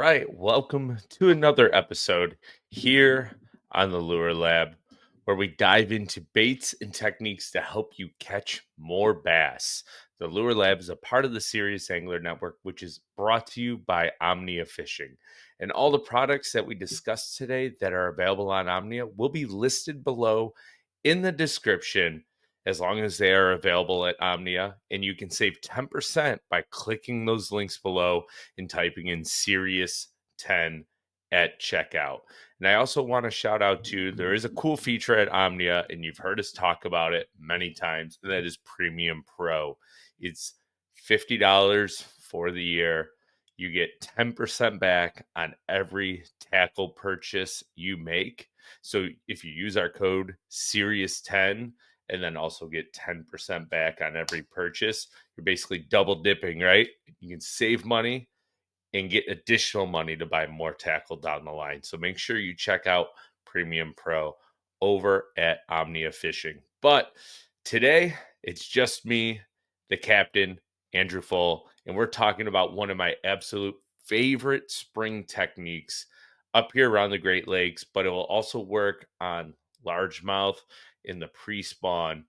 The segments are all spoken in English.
right, welcome to another episode here on the Lure Lab, where we dive into baits and techniques to help you catch more bass. The Lure Lab is a part of the Serious Angler Network, which is brought to you by Omnia Fishing. And all the products that we discussed today that are available on Omnia will be listed below in the description as long as they are available at Omnia. And you can save 10% by clicking those links below and typing in Serious 10 at checkout. And I also want to shout out to there is a cool feature at Omnia, and you've heard us talk about it many times, and that is Premium Pro. It's $50 for the year. You get 10% back on every tackle purchase you make. So if you use our code Serious10 and then also get 10% back on every purchase, you're basically double dipping, right? You can save money and get additional money to buy more tackle down the line. So make sure you check out Premium Pro over at Omnia Fishing. But today, it's just me, the captain, Andrew Full, and we're talking about one of my absolute favorite spring techniques up here around the Great Lakes, but it will also work on largemouth in the pre-spawn,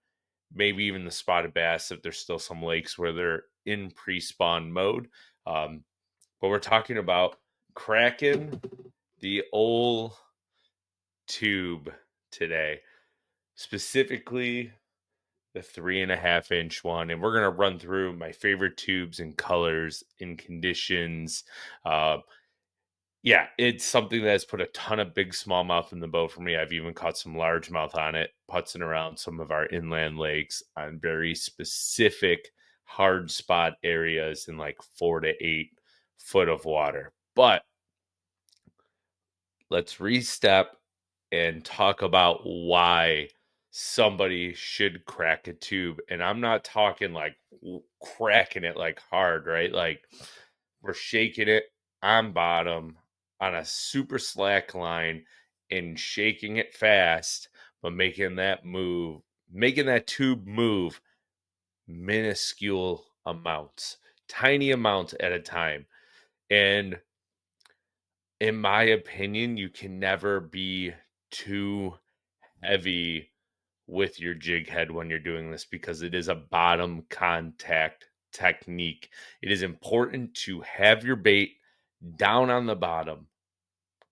maybe even the spotted bass if there's still some lakes where they're in pre-spawn mode. But we're talking about cracking the old tube today, specifically the 3.5 inch one. And we're going to run through my favorite tubes and colors and conditions. Yeah, it's something that's put a ton of big smallmouth in the boat for me. I've even caught some largemouth on it, putzing around some of our inland lakes on very specific hard spot areas in like 4 to 8 foot of water. But let's restep and talk about why somebody should crack a tube. And I'm not talking like cracking it like hard, right? Like we're shaking it on bottom on a super slack line and shaking it fast, but making that tube move minuscule amounts, tiny amounts at a time. And in my opinion, you can never be too heavy with your jig head when you're doing this because it is a bottom contact technique. It is important to have your bait down on the bottom,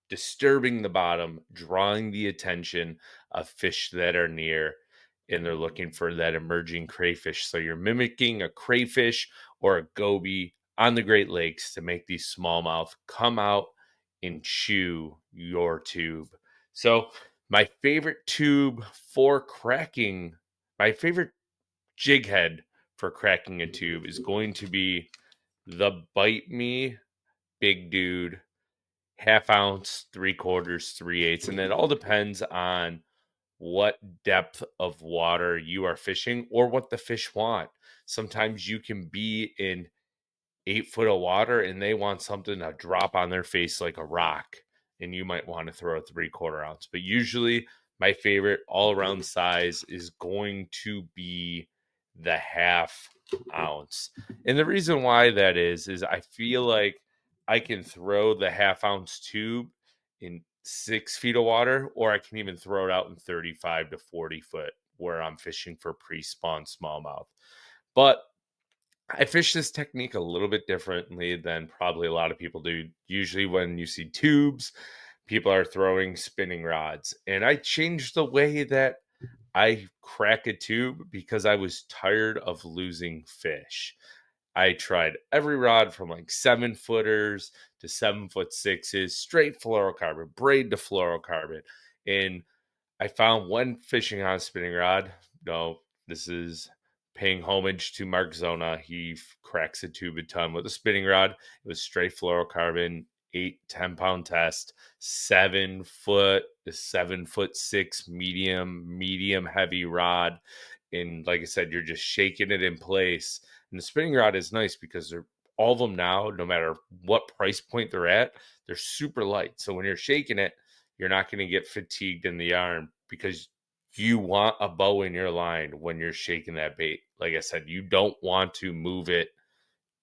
disturbing the bottom, drawing the attention of fish that are near, and they're looking for that emerging crayfish. So you're mimicking a crayfish or a goby on the Great Lakes to make these smallmouth come out and chew your tube. So my favorite tube for cracking, my favorite jig head for cracking a tube is going to be the Bite Me Big Dude, half ounce, 3/4, 3/8. And it all depends on what depth of water you are fishing or what the fish want. Sometimes you can be in 8 foot of water and they want something to drop on their face like a rock, and you might want to throw a 3/4 ounce. But usually, my favorite all around size is going to be the half ounce. And the reason why that is I feel like I can throw the half ounce tube in 6 feet of water, or I can even throw it out in 35 to 40 foot where I'm fishing for pre spawn smallmouth. But I fish this technique a little bit differently than probably a lot of people do. Usually, when you see tubes, people are throwing spinning rods. And I changed the way that I crack a tube because I was tired of losing fish. I tried every rod from like 7 footers to 7 foot 6s, straight fluorocarbon, braid to fluorocarbon. And I found one fishing on a spinning rod. No, this is paying homage to Mark Zona. He cracks a tube a ton with a spinning rod. It was straight fluorocarbon, 8-10 pound test, 7 foot to 7 foot 6 medium heavy rod. And like I said, you're just shaking it in place. And the spinning rod is nice because they're all of them now, no matter what price point they're at, they're super light. So when you're shaking it, you're not going to get fatigued in the arm because you want a bow in your line when you're shaking that bait. Like I said, you don't want to move it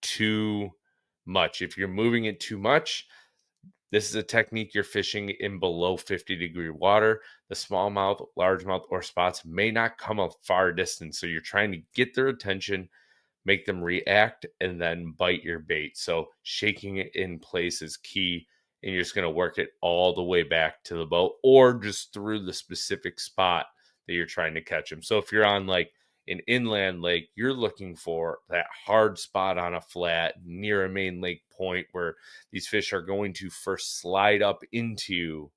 too much. If you're moving it too much, This is a technique you're fishing in below 50-degree water. The smallmouth, largemouth, or spots may not come a far distance. So you're trying to get their attention, make them react, and then bite your bait. So shaking it in place is key. And you're just going to work it all the way back to the boat or just through the specific spot that you're trying to catch them. So if you're on like an inland lake, you're looking for that hard spot on a flat near a main lake point where these fish are going to first slide up into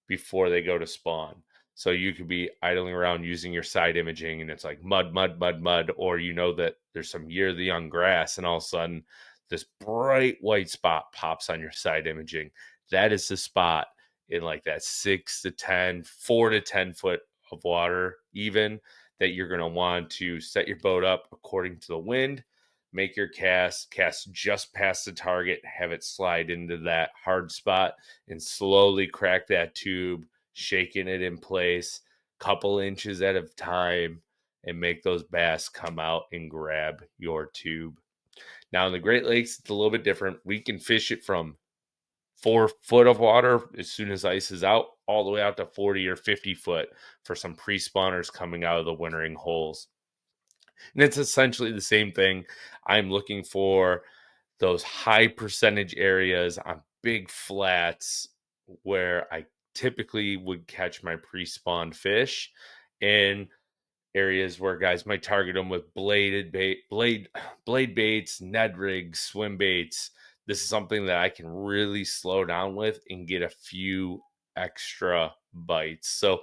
before they go to spawn. So you could be idling around using your side imaging and it's like mud, mud, mud, mud, or you know that there's some year the young grass and all of a sudden this bright white spot pops on your side imaging. That is the spot in like that 4 to 10 foot of water, even that you're going to want to set your boat up according to the wind, make your cast just past the target, have it slide into that hard spot and slowly crack that tube, shaking it in place, couple inches at a time, and make those bass come out and grab your tube. Now, in the Great Lakes, it's a little bit different. We can fish it from 4 foot of water as soon as ice is out, all the way out to 40 or 50 foot for some pre spawners coming out of the wintering holes. And it's essentially the same thing. I'm looking for those high percentage areas on big flats where I typically would catch my pre-spawn fish, and areas where guys might target them with blade baits, Ned rigs, swim baits. This is something that I can really slow down with and get a few extra bites. So,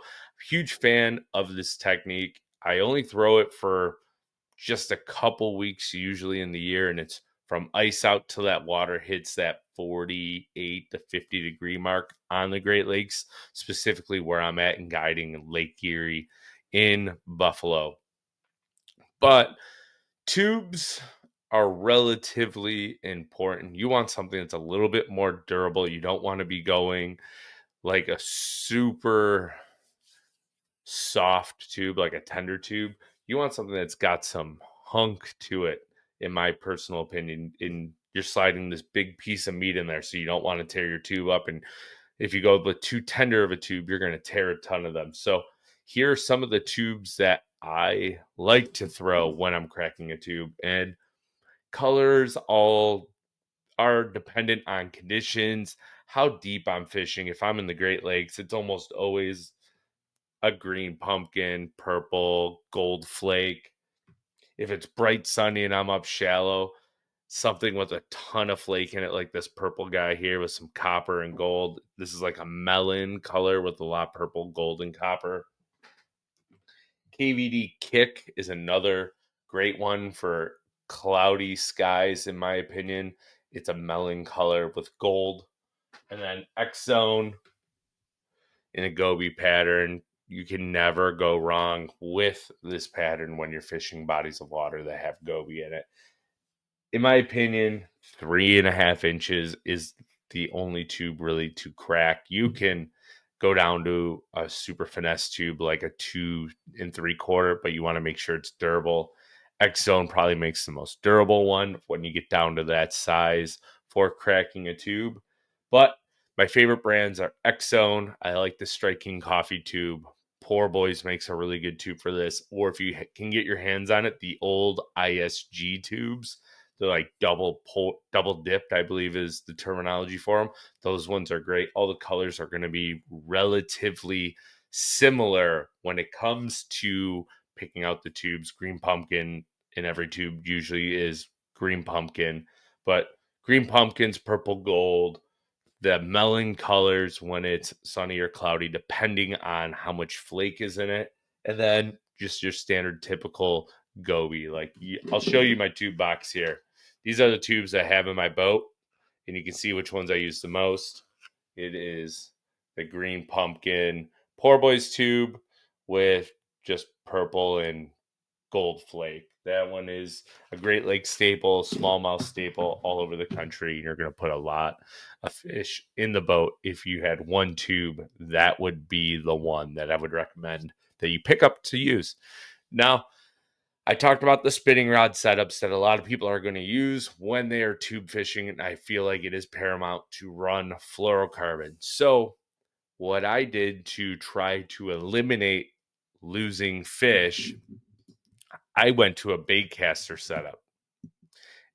huge fan of this technique. I only throw it for just a couple weeks usually in the year, and it's from ice out till that water hits that 48 to 50-degree mark on the Great Lakes, specifically where I'm at and guiding in Lake Erie in Buffalo. But tubes are relatively important. You want something that's a little bit more durable. You don't want to be going like a super soft tube, like a tender tube. You want something that's got some hunk to it, in my personal opinion. In you're sliding this big piece of meat in there, so you don't want to tear your tube up. And if you go with too tender of a tube, you're going to tear a ton of them. So here are some of the tubes that I like to throw when I'm cracking a tube. And colors all are dependent on conditions, how deep I'm fishing. If I'm in the Great Lakes, it's almost always a green pumpkin, purple, gold flake. If it's bright sunny and I'm up shallow, something with a ton of flake in it, like this purple guy here with some copper and gold. This is like a melon color with a lot of purple, gold, and copper. KVD Kick is another great one for cloudy skies, in my opinion. It's a melon color with gold. And then X Zone in a goby pattern. You can never go wrong with this pattern when you're fishing bodies of water that have goby in it. In my opinion, 3.5 inches is the only tube really to crack. You can go down to a super finesse tube like a 2 3/4, but you want to make sure it's durable. X Zone probably makes the most durable one when you get down to that size for cracking a tube. But my favorite brands are X Zone. I like the Striking Coffee tube. Poor Boys makes a really good tube for this. Or if you can get your hands on it, the old ISG tubes. They're like double dipped, I believe is the terminology for them. Those ones are great. All the colors are going to be relatively similar when it comes to picking out the tubes. Green pumpkin in every tube usually is green pumpkin, but green pumpkins, purple gold, the melon colors when it's sunny or cloudy, depending on how much flake is in it. And then just your standard typical goby. Like I'll show you my tube box here. These are the tubes I have in my boat, and you can see which ones I use the most. It is the green pumpkin Poor Boys tube with just purple and gold flake. That one is a Great Lakes staple, smallmouth staple all over the country. You're going to put a lot of fish in the boat. If you had one tube, that would be the one that I would recommend that you pick up to use. Now, I talked about the spinning rod setups that a lot of people are going to use when they are tube fishing, and I feel like it is paramount to run fluorocarbon. So, what I did to try to eliminate losing fish, I went to a bait caster setup.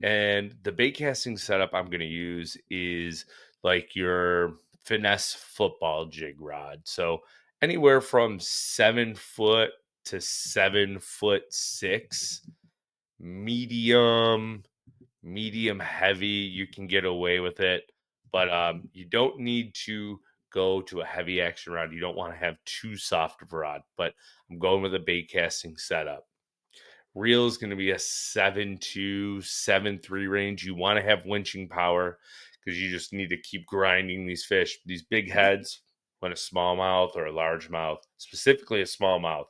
And the bait casting setup I'm going to use is like your finesse football jig rod. So anywhere from 7 foot to 7 foot six, medium, medium heavy, you can get away with it. But you don't need to go to a heavy action rod. You don't want to have too soft of a rod. But I'm going with a bait casting setup. Reel is going to be a 7.2, 7.3 range. You want to have winching power because you just need to keep grinding these fish. These big heads, when a smallmouth or a largemouth, specifically a smallmouth,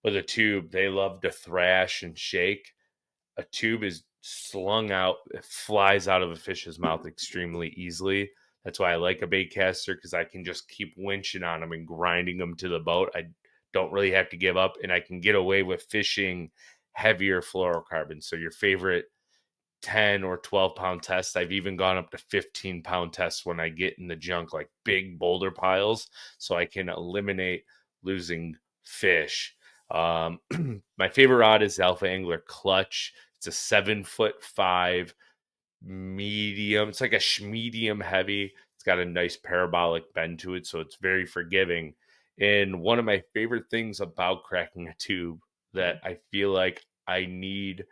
with a tube, they love to thrash and shake. A tube is slung out, it flies out of a fish's mouth extremely easily. That's why I like a bait caster, because I can just keep winching on them and grinding them to the boat. I don't really have to give up, and I can get away with fishing heavier fluorocarbons. So your favorite 10 or 12 pound tests, I've even gone up to 15 pound tests when I get in the junk, like big boulder piles, so I can eliminate losing fish. My favorite rod is Alpha Angler Clutch. It's a 7'5" medium. It's like a medium heavy. It's got a nice parabolic bend to it, so it's very forgiving. And one of my favorite things about cracking a tube that I feel like I need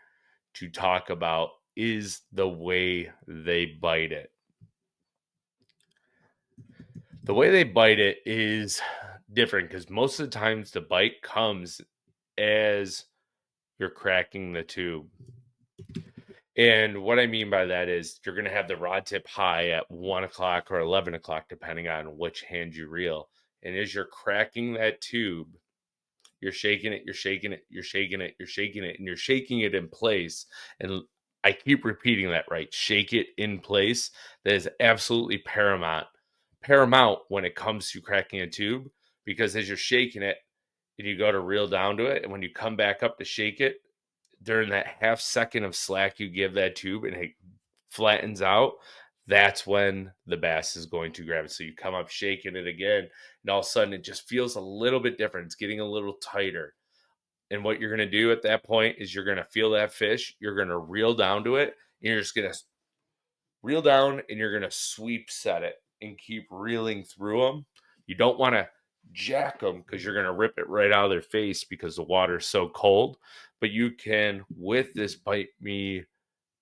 to talk about is the way they bite it. The way they bite it is different because most of the times the bite comes as you're cracking the tube. And what I mean by that is you're going to have the rod tip high at 1 o'clock or 11 o'clock, depending on which hand you reel. And as you're cracking that tube, you're shaking it, you're shaking it, you're shaking it, you're shaking it, and you're shaking it in place. And I keep repeating that, right? Shake it in place. That is absolutely paramount when it comes to cracking a tube, because as you're shaking it and you go to reel down to it, and when you come back up to shake it, during that half second of slack you give that tube and it flattens out, that's when the bass is going to grab it. So you come up shaking it again, and all of a sudden it just feels a little bit different. It's getting a little tighter. And what you're going to do at that point is you're going to feel that fish, you're going to reel down to it, and you're just going to reel down and you're going to sweep set it and keep reeling through them. You don't want to jack them because you're going to rip it right out of their face because the water's so cold. But you can, with this Bite Me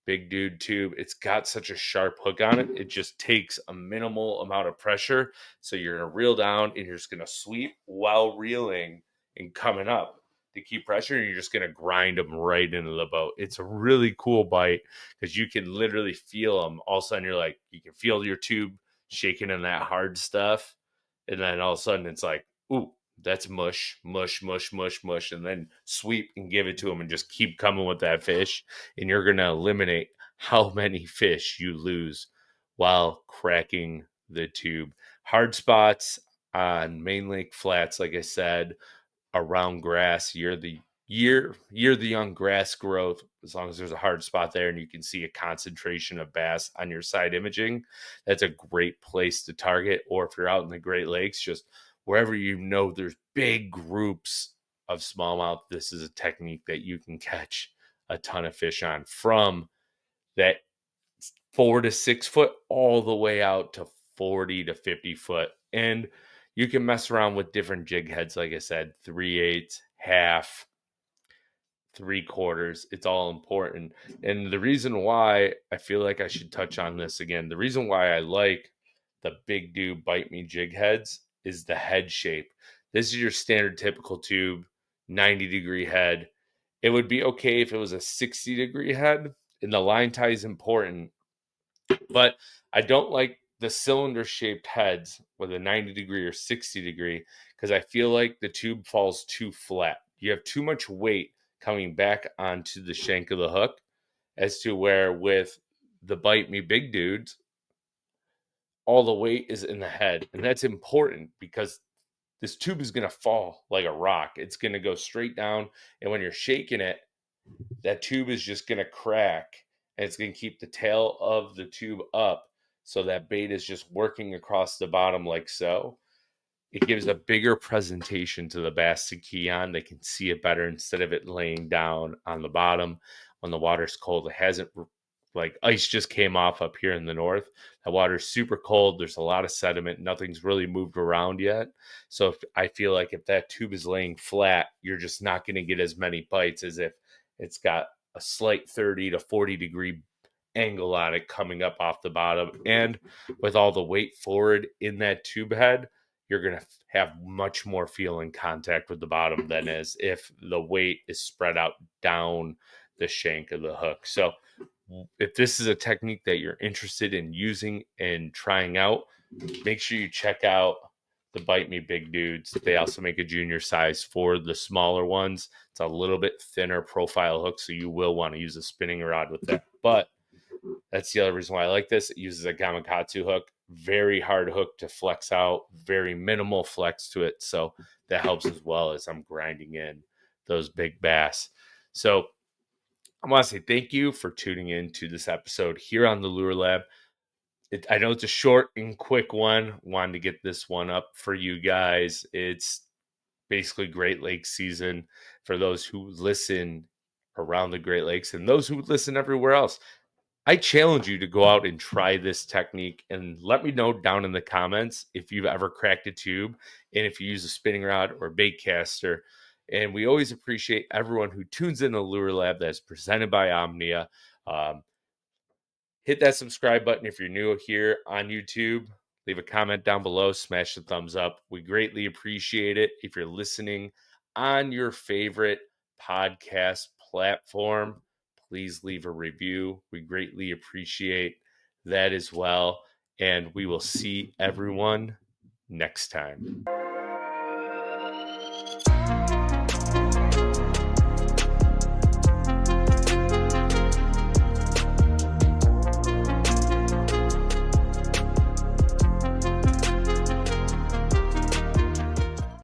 Big Dude tube, it's got such a sharp hook on it. It just takes a minimal amount of pressure. So you're going to reel down and you're just going to sweep while reeling and coming up to keep pressure. And you're just going to grind them right into the boat. It's a really cool bite because you can literally feel them. All of a sudden, you're like, you can feel your tube shaking in that hard stuff. And then all of a sudden, it's like, ooh, that's mush, mush, mush, mush, mush. And then sweep and give it to them and just keep coming with that fish. And you're going to eliminate how many fish you lose while cracking the tube. Hard spots on main lake flats, like I said, around grass, you're the young grass growth, as long as there's a hard spot there and you can see a concentration of bass on your side imaging, that's a great place to target. Or if you're out in the Great Lakes, just wherever you know there's big groups of smallmouth, this is a technique that you can catch a ton of fish on, from that 4 to 6 foot all the way out to 40 to 50 foot. And you can mess around with different jig heads, like I said, 3/8, half, 3/4. It's all important. And the reason why I feel like I should touch on this again, the reason why I like the Big Dude Bite Me jig heads is the head shape. This is your standard typical tube, 90-degree head. It would be okay if it was a 60-degree head, and the line tie is important, but I don't like the cylinder shaped heads with a 90-degree or 60-degree, because I feel like the tube falls too flat. You have too much weight coming back onto the shank of the hook, as to where with the Bite Me Big Dudes, all the weight is in the head. And that's important because this tube is going to fall like a rock. It's going to go straight down. And when you're shaking it, that tube is just going to crack, and it's going to keep the tail of the tube up so that bait is just working across the bottom like so. It gives a bigger presentation to the bass to key on. They can see it better instead of it laying down on the bottom when the water's cold. It hasn't, like, ice just came off up here in the north. The water's super cold. There's a lot of sediment. Nothing's really moved around yet. So I feel like if that tube is laying flat, you're just not going to get as many bites as if it's got a slight 30 to 40 degree angle on it coming up off the bottom. And with all the weight forward in that tube head, you're going to have much more feel in contact with the bottom than as if the weight is spread out down the shank of the hook. So if this is a technique that you're interested in using and trying out, make sure you check out the Bite Me Big Dudes. They also make a junior size for the smaller ones. It's a little bit thinner profile hook, so you will want to use a spinning rod with that. But that's the other reason why I like this. It uses a Gamakatsu hook. Very hard hook to flex out, very minimal flex to it. So that helps as well as I'm grinding in those big bass. So I want to say thank you for tuning in to this episode here on the Lure Lab. I know it's a short and quick one. Wanted to get this one up for you guys. It's basically Great Lakes season for those who listen around the Great Lakes and those who listen everywhere else. I challenge you to go out and try this technique and let me know down in the comments if you've ever cracked a tube and if you use a spinning rod or bait caster. And we always appreciate everyone who tunes in the Lure Lab that's presented by Omnia. Um, Hit that subscribe button if you're new here on YouTube. Leave a comment down below. Smash the thumbs up. We greatly appreciate it. If you're listening on your favorite podcast platform, please leave a review. We greatly appreciate that as well. And we will see everyone next time.